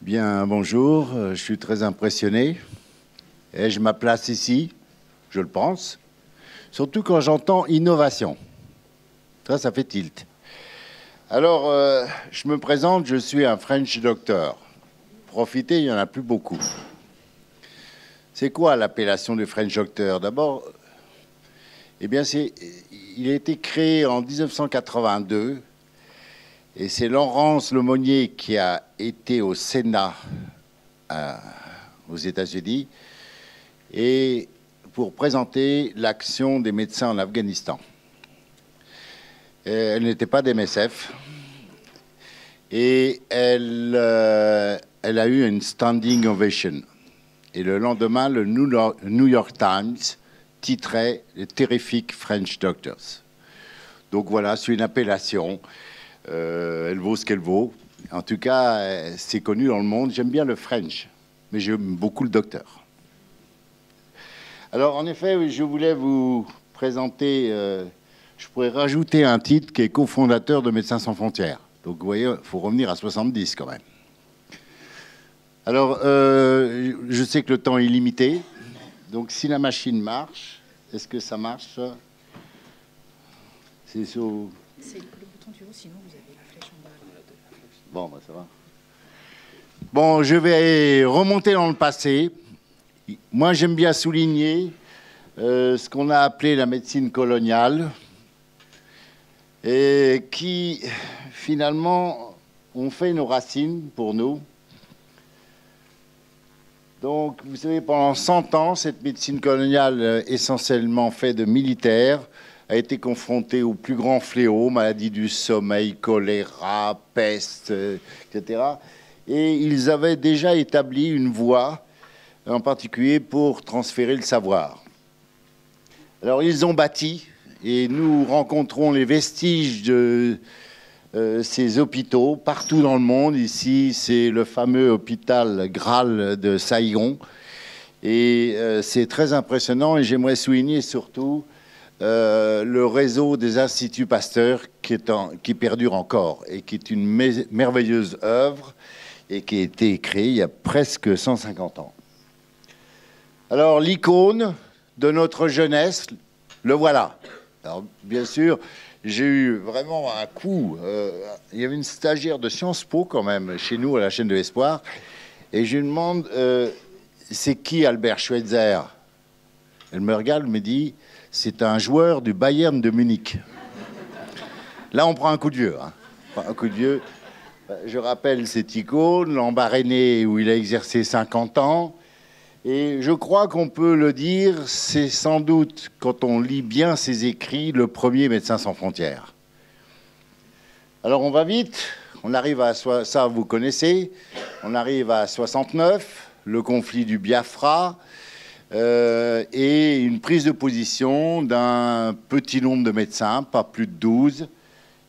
Bien, bonjour, je suis très impressionné. Ai-je ma place ici? Je le pense. Surtout quand j'entends innovation. Ça fait tilt. Alors, je me présente, je suis un French doctor. Profitez, il n'y en a plus beaucoup. C'est quoi l'appellation de French doctor? D'abord, eh bien, il a été créé en 1982. Et c'est Laurence Lemonnier qui a été au Sénat aux États-Unis et pour présenter l'action des médecins en Afghanistan. Elle n'était pas d'MSF et elle a eu une standing ovation. Et le lendemain, le New York Times titrait « Les terrific French Doctors ». Donc voilà, c'est une appellation. Elle vaut ce qu'elle vaut. En tout cas, c'est connu dans le monde. J'aime bien le French, mais j'aime beaucoup le docteur. Alors, en effet, je voulais vous présenter... je pourrais rajouter un titre qui est cofondateur de Médecins sans frontières. Donc, vous voyez, il faut revenir à 70 quand même. Alors, je sais que le temps est limité. Donc, si la machine marche, est-ce que ça marche? C'est sur... C'est le bouton du haut, sinon vous avez la flèche en bas. Bon, bah, ça va. Bon, je vais remonter dans le passé. Moi, j'aime bien souligner ce qu'on a appelé la médecine coloniale et qui, finalement, ont fait nos racines pour nous. Donc, vous savez, pendant 100 ans, cette médecine coloniale, essentiellement faite de militaires, a été confrontée aux plus grands fléaux, maladies du sommeil, choléra, peste, etc. Et ils avaient déjà établi une voie, en particulier pour transférer le savoir. Alors, ils ont bâti, et nous rencontrons les vestiges de ces hôpitaux partout dans le monde. Ici, c'est le fameux hôpital Graal de Saigon. Et c'est très impressionnant, et j'aimerais souligner surtout le réseau des Instituts Pasteur qui perdure encore et qui est une merveilleuse œuvre et qui a été créée il y a presque 150 ans. Alors, l'icône de notre jeunesse, le voilà. Alors, bien sûr, j'ai eu vraiment un coup. Il y avait une stagiaire de Sciences Po quand même chez nous à la chaîne de l'Espoir. Et je lui demande, c'est qui Albert Schweitzer? Elle me regarde, me dit, c'est un joueur du Bayern de Munich. Là, on prend un coup de vieux. Hein. Un coup de vieux. Je rappelle cette icône, l'Embarrané, où il a exercé 50 ans. Et je crois qu'on peut le dire, c'est sans doute, quand on lit bien ses écrits, le premier Médecin sans frontières. Alors, on va vite. On arrive à... Ça, vous connaissez. On arrive à 69, le conflit du Biafra. Et une prise de position d'un petit nombre de médecins, pas plus de 12,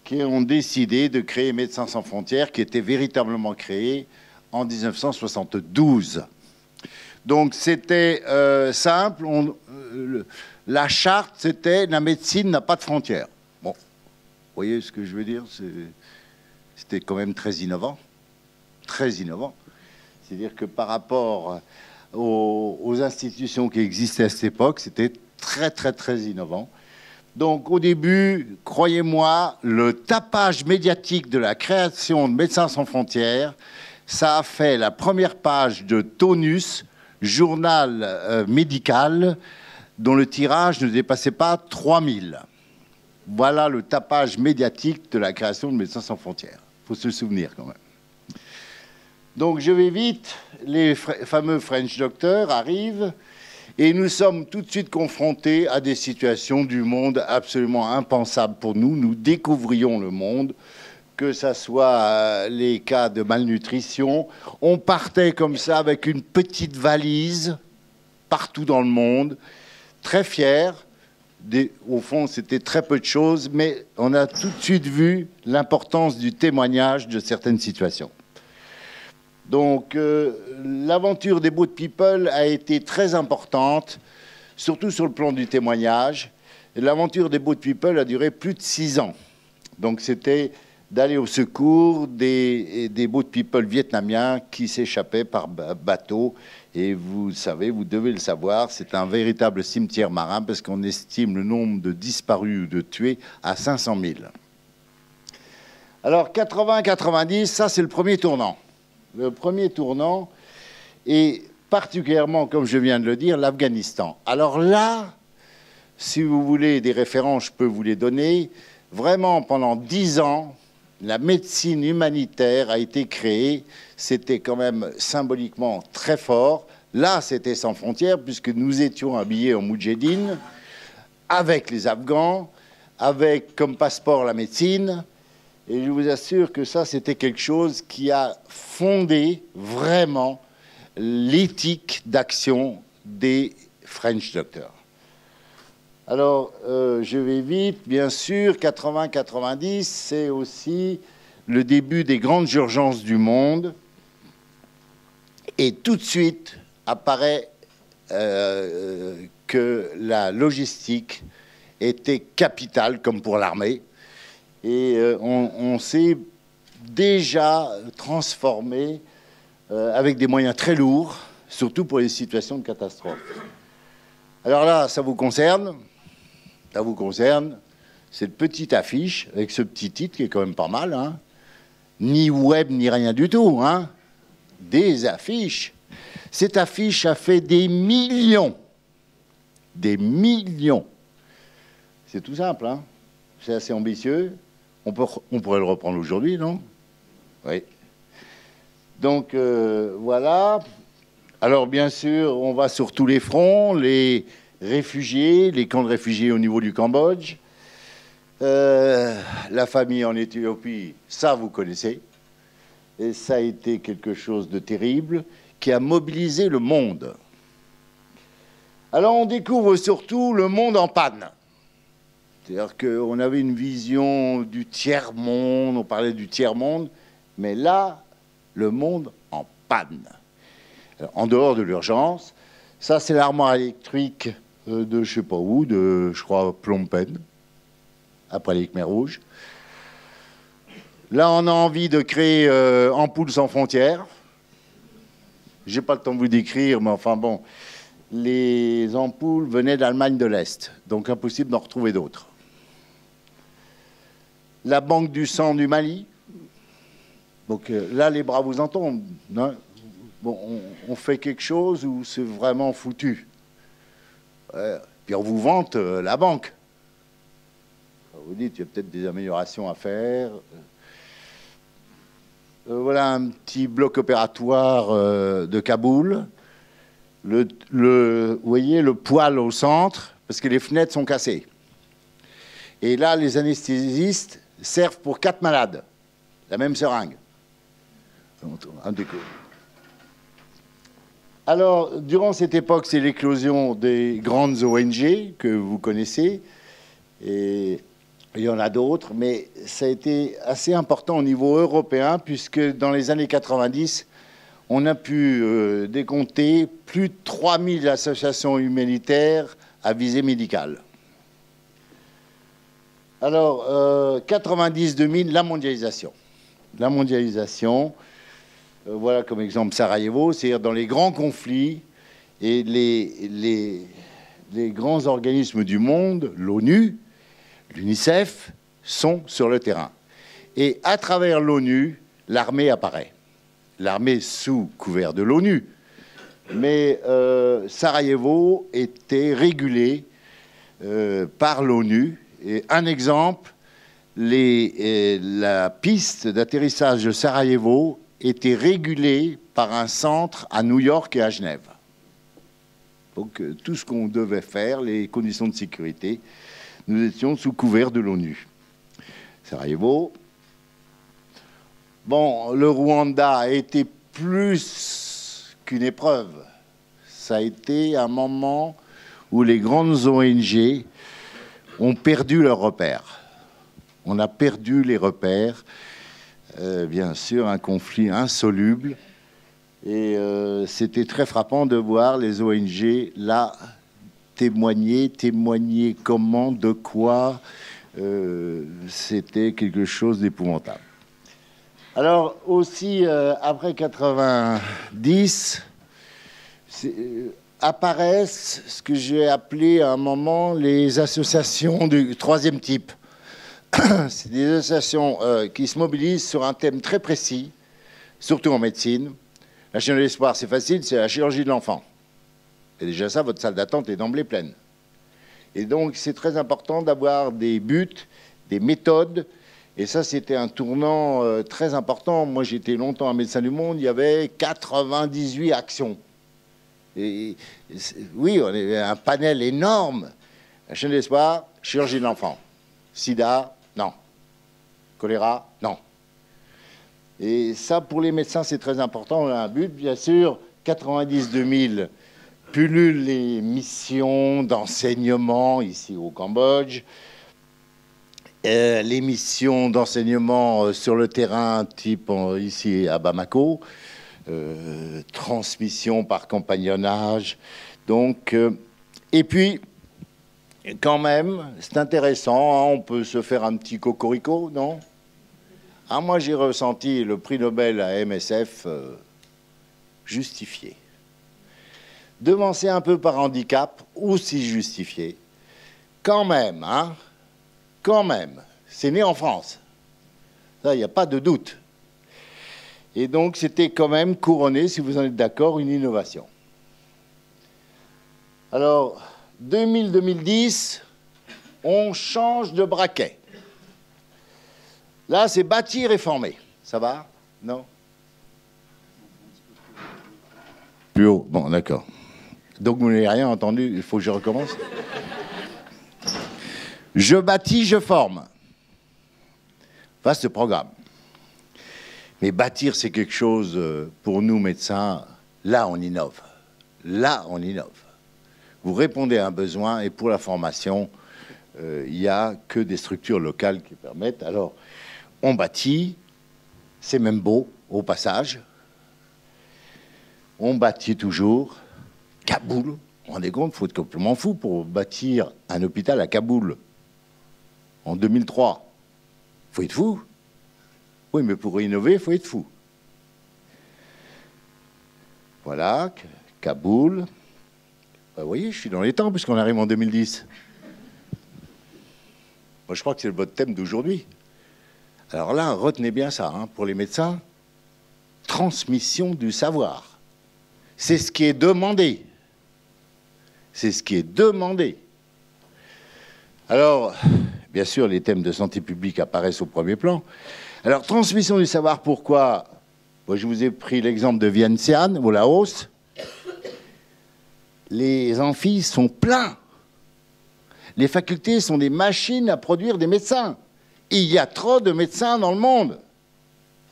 qui ont décidé de créer Médecins sans frontières, qui était véritablement créé en 1972. Donc c'était simple, la charte c'était « la médecine n'a pas de frontières ». Bon, vous voyez ce que je veux dire? C'était quand même très innovant, très innovant. C'est-à-dire que par rapport aux institutions qui existaient à cette époque, c'était très, très, très innovant. Donc, au début, croyez-moi, le tapage médiatique de la création de Médecins sans frontières, ça a fait la première page de Tonus, journal médical, dont le tirage ne dépassait pas 3000. Voilà le tapage médiatique de la création de Médecins sans frontières. Il faut se souvenir quand même. Donc, je vais vite. Les fameux French Doctors arrivent et nous sommes tout de suite confrontés à des situations du monde absolument impensables pour nous. Nous découvrions le monde, que ce soit les cas de malnutrition. On partait comme ça avec une petite valise partout dans le monde, très fiers. Au fond, c'était très peu de choses, mais on a tout de suite vu l'importance du témoignage de certaines situations. Donc, l'aventure des Boat People a été très importante, surtout sur le plan du témoignage. L'aventure des Boat People a duré plus de 6 ans. Donc, c'était d'aller au secours des boat people vietnamiens qui s'échappaient par bateau. Et vous savez, vous devez le savoir, c'est un véritable cimetière marin parce qu'on estime le nombre de disparus ou de tués à 500 000. Alors 80-90, ça c'est le premier tournant. Le premier tournant est particulièrement, comme je viens de le dire, l'Afghanistan. Alors là, si vous voulez des références, je peux vous les donner. Vraiment, pendant 10 ans, la médecine humanitaire a été créée. C'était quand même symboliquement très fort. Là, c'était sans frontières, puisque nous étions habillés en moudjahidines, avec les Afghans, avec comme passeport la médecine. Et je vous assure que ça, c'était quelque chose qui a fondé vraiment l'éthique d'action des French Doctors. Alors, je vais vite, bien sûr, 80-90, c'est aussi le début des grandes urgences du monde. Et tout de suite apparaît que la logistique était capitale, comme pour l'armée. Et on s'est déjà transformé avec des moyens très lourds, surtout pour les situations de catastrophe. Alors là, ça vous concerne. Ça vous concerne, cette petite affiche, avec ce petit titre qui est quand même pas mal, hein. Ni web, ni rien du tout, hein. Des affiches. Cette affiche a fait des millions. Des millions. C'est tout simple, hein. C'est assez ambitieux. On pourrait le reprendre aujourd'hui, non? Oui. Donc, voilà. Alors, bien sûr, on va sur tous les fronts, les réfugiés, les camps de réfugiés au niveau du Cambodge, la famille en Éthiopie, ça vous connaissez, et ça a été quelque chose de terrible qui a mobilisé le monde. Alors on découvre surtout le monde en panne. C'est-à-dire qu'on avait une vision du tiers-monde, on parlait du tiers-monde, mais là, le monde en panne. Alors, en dehors de l'urgence, ça c'est l'armoire électrique de je sais pas où, de je crois Phnom Penh, après les Khmers rouges. Là, on a envie de créer Ampoules sans frontières. J'ai pas le temps de vous décrire, mais enfin bon, les ampoules venaient d'Allemagne de l'Est, donc impossible d'en retrouver d'autres. La Banque du sang du Mali. Donc là, les bras vous en tombent. Hein. Bon, on fait quelque chose où c'est vraiment foutu. Puis on vous vante la banque. Vous dites, il y a peut-être des améliorations à faire. Voilà un petit bloc opératoire de Kaboul. Vous voyez le poêle au centre, parce que les fenêtres sont cassées. Et là, les anesthésistes servent pour 4 malades. La même seringue. Un déco. Alors, durant cette époque, c'est l'éclosion des grandes ONG que vous connaissez, et il y en a d'autres, mais ça a été assez important au niveau européen, puisque dans les années 90, on a pu décompter plus de 3000 associations humanitaires à visée médicale. Alors, 90-2000, la mondialisation. La mondialisation... Voilà comme exemple Sarajevo, c'est-à-dire dans les grands conflits et les grands organismes du monde, l'ONU, l'UNICEF, sont sur le terrain. Et à travers l'ONU, l'armée apparaît. L'armée sous couvert de l'ONU. Mais Sarajevo était régulé par l'ONU. Et un exemple, la piste d'atterrissage de Sarajevo était régulé par un centre à New York et à Genève. Donc tout ce qu'on devait faire, les conditions de sécurité, nous étions sous couvert de l'ONU. Sarajevo. Bon, le Rwanda a été plus qu'une épreuve. Ça a été un moment où les grandes ONG ont perdu leurs repères. On a perdu les repères. Bien sûr, un conflit insoluble. Et c'était très frappant de voir les ONG là témoigner comment, de quoi, c'était quelque chose d'épouvantable. Alors aussi, après 90, apparaissent ce que j'ai appelé à un moment les associations du troisième type. C'est des associations qui se mobilisent sur un thème très précis, surtout en médecine. La chaîne de l'espoir, c'est facile, c'est la chirurgie de l'enfant. Et déjà ça, votre salle d'attente est d'emblée pleine. Et donc, c'est très important d'avoir des buts, des méthodes. Et ça, c'était un tournant très important. Moi, j'étais longtemps à Médecins du Monde, il y avait 98 actions. Et oui, on avait un panel énorme. La chaîne d'espoir, chirurgie de l'enfant. Sida, non. Choléra, non. Et ça, pour les médecins, c'est très important. On a un but, bien sûr. 92 000 pullulent les missions d'enseignement ici au Cambodge. Les missions d'enseignement sur le terrain, type ici à Bamako. Transmission par compagnonnage. Donc, et puis, quand même, c'est intéressant, hein, on peut se faire un petit cocorico, non? Ah, moi, j'ai ressenti le prix Nobel à MSF justifié. Devancé un peu par handicap, aussi justifié. Quand même, hein? Quand même. C'est né en France. Ça, il n'y a pas de doute. Et donc, c'était quand même couronné, si vous en êtes d'accord, une innovation. Alors, 2000-2010, on change de braquet. Là, c'est bâtir et former. Ça va? Non? Plus haut. Bon, d'accord. Donc, vous n'avez rien entendu. Il faut que je recommence. Je bâtis, je forme. Vaste programme. Mais bâtir, c'est quelque chose, pour nous, médecins, là, on innove. Là, on innove. Vous répondez à un besoin, et pour la formation, il n'y a que des structures locales qui permettent. Alors, on bâtit, c'est même beau, au passage. On bâtit toujours. Kaboul, vous vous rendez compte, il faut être complètement fou pour bâtir un hôpital à Kaboul en 2003. Il faut être fou. Oui, mais pour innover, il faut être fou. Voilà, Kaboul. Vous voyez, je suis dans les temps puisqu'on arrive en 2010. Moi, je crois que c'est votre thème d'aujourd'hui. Alors là, retenez bien ça, hein, pour les médecins. Transmission du savoir. C'est ce qui est demandé. C'est ce qui est demandé. Alors, bien sûr, les thèmes de santé publique apparaissent au premier plan. Alors, transmission du savoir, pourquoi? Moi, je vous ai pris l'exemple de Vientiane, au Laos. Les amphis sont pleins. Les facultés sont des machines à produire des médecins. Il y a trop de médecins dans le monde.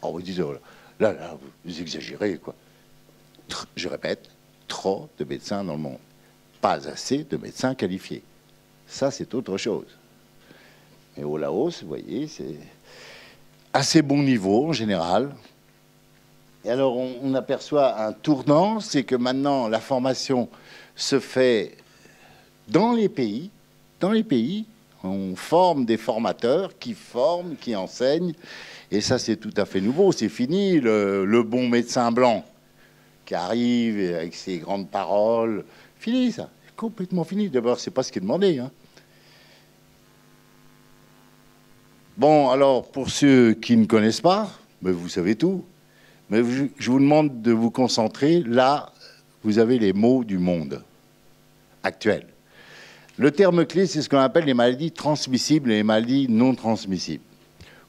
Alors, vous dites, oh là, vous exagérez, quoi. Je répète, trop de médecins dans le monde. Pas assez de médecins qualifiés. Ça, c'est autre chose. Et au Laos, vous voyez, c'est assez bon niveau en général. Et alors, on aperçoit un tournant, c'est que maintenant, la formation se fait dans les pays. Dans les pays, on forme des formateurs qui forment, qui enseignent. Et ça, c'est tout à fait nouveau. C'est fini, le bon médecin blanc qui arrive avec ses grandes paroles. Fini, ça. Complètement fini. D'abord, c'est pas ce qui est demandé, hein. Bon, alors, pour ceux qui ne connaissent pas, ben, vous savez tout. Mais je vous demande de vous concentrer. Là, vous avez les mots du monde actuel. Le terme clé, c'est ce qu'on appelle les maladies transmissibles et les maladies non transmissibles.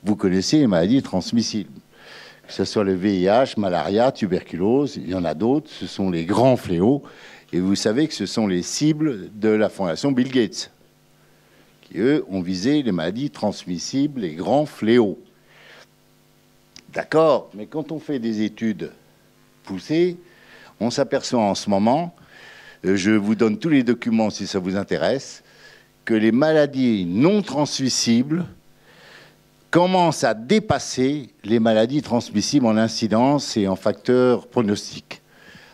Vous connaissez les maladies transmissibles. Que ce soit le VIH, malaria, tuberculose, il y en a d'autres. Ce sont les grands fléaux. Et vous savez que ce sont les cibles de la fondation Bill Gates, qui, eux, ont visé les maladies transmissibles, les grands fléaux. D'accord, mais quand on fait des études poussées, on s'aperçoit en ce moment, je vous donne tous les documents si ça vous intéresse, que les maladies non transmissibles commencent à dépasser les maladies transmissibles en incidence et en facteurs pronostiques.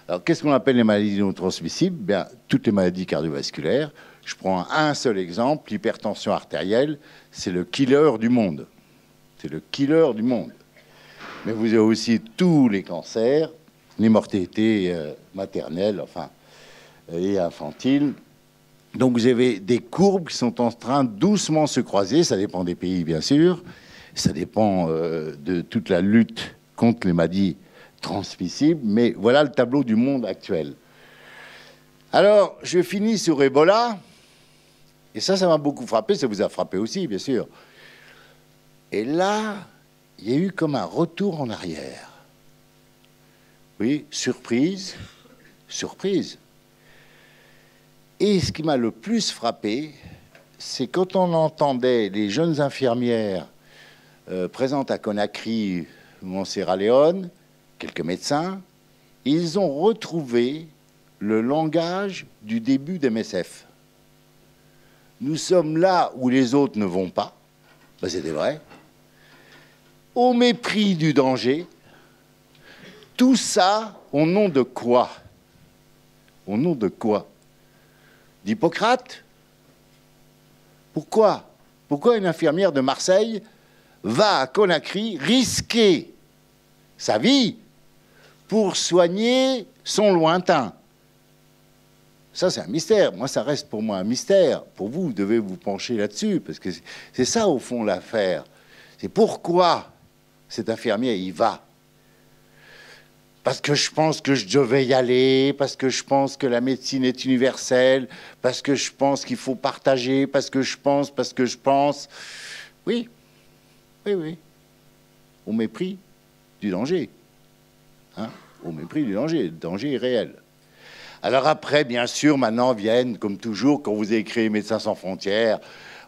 Alors, qu'est-ce qu'on appelle les maladies non transmissibles? Bien, toutes les maladies cardiovasculaires, Je prends un seul exemple, l'hypertension artérielle, c'est le killer du monde. C'est le killer du monde. Mais vous avez aussi tous les cancers, les mortalités maternelles, enfin, et infantiles. Donc vous avez des courbes qui sont en train doucement se croiser. Ça dépend des pays, bien sûr. Ça dépend de toute la lutte contre les maladies transmissibles. Mais voilà le tableau du monde actuel. Alors, je finis sur Ebola. Et ça m'a beaucoup frappé. Ça vous a frappé aussi, bien sûr. Et là, il y a eu comme un retour en arrière. Oui, surprise, surprise. Et ce qui m'a le plus frappé, c'est quand on entendait les jeunes infirmières présentes à Conakry ou en Sierra Leone, quelques médecins, ils ont retrouvé le langage du début d'MSF. Nous sommes là où les autres ne vont pas, ben, c'était vrai, au mépris du danger, tout ça au nom de quoi? Au nom de quoi? D'Hippocrate? Pourquoi? Pourquoi une infirmière de Marseille va à Conakry risquer sa vie pour soigner son lointain? Ça, c'est un mystère. Moi, ça reste pour moi un mystère. Pour vous, vous devez vous pencher là-dessus, parce que c'est ça, au fond, l'affaire. C'est pourquoi cet infirmier y va. Parce que je pense que je devais y aller, parce que je pense que la médecine est universelle, parce que je pense qu'il faut partager, parce que je pense... Oui, oui, oui. Au mépris du danger. Hein? Au mépris du danger. Le danger est réel. Alors après, bien sûr, maintenant viennent, comme toujours, quand vous avez créé Médecins sans frontières,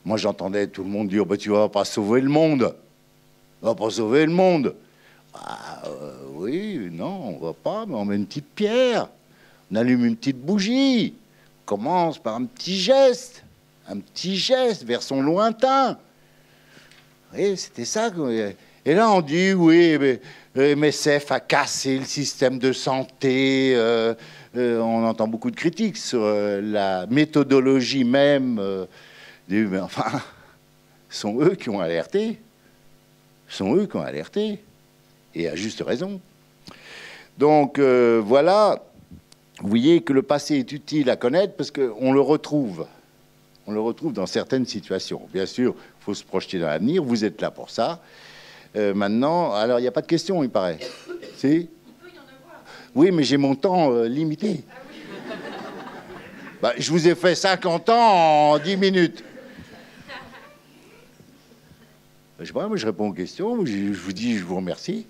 moi j'entendais tout le monde dire bah, « tu vas pas sauver le monde. Tu vas pas sauver le monde. » Oui, non, on va pas, mais on met une petite pierre, on allume une petite bougie, on commence par un petit geste vers son lointain. Oui, c'était ça. Et là, on dit, oui, mais MSF a cassé le système de santé. On entend beaucoup de critiques sur la méthodologie même. Mais enfin, ce sont eux qui ont alerté. Ce sont eux qui ont alerté. Et à juste raison. Donc, voilà, vous voyez que le passé est utile à connaître parce qu'on le retrouve. On le retrouve dans certaines situations. Bien sûr, il faut se projeter dans l'avenir. Vous êtes là pour ça. Maintenant, alors, il n'y a pas de question, il paraît. Si ? Il peut y en avoir. Oui, mais j'ai mon temps limité. Ah oui. Bah, je vous ai fait 50 ans en 10 minutes. Je sais pas, moi, je réponds aux questions. Je vous dis, je vous remercie.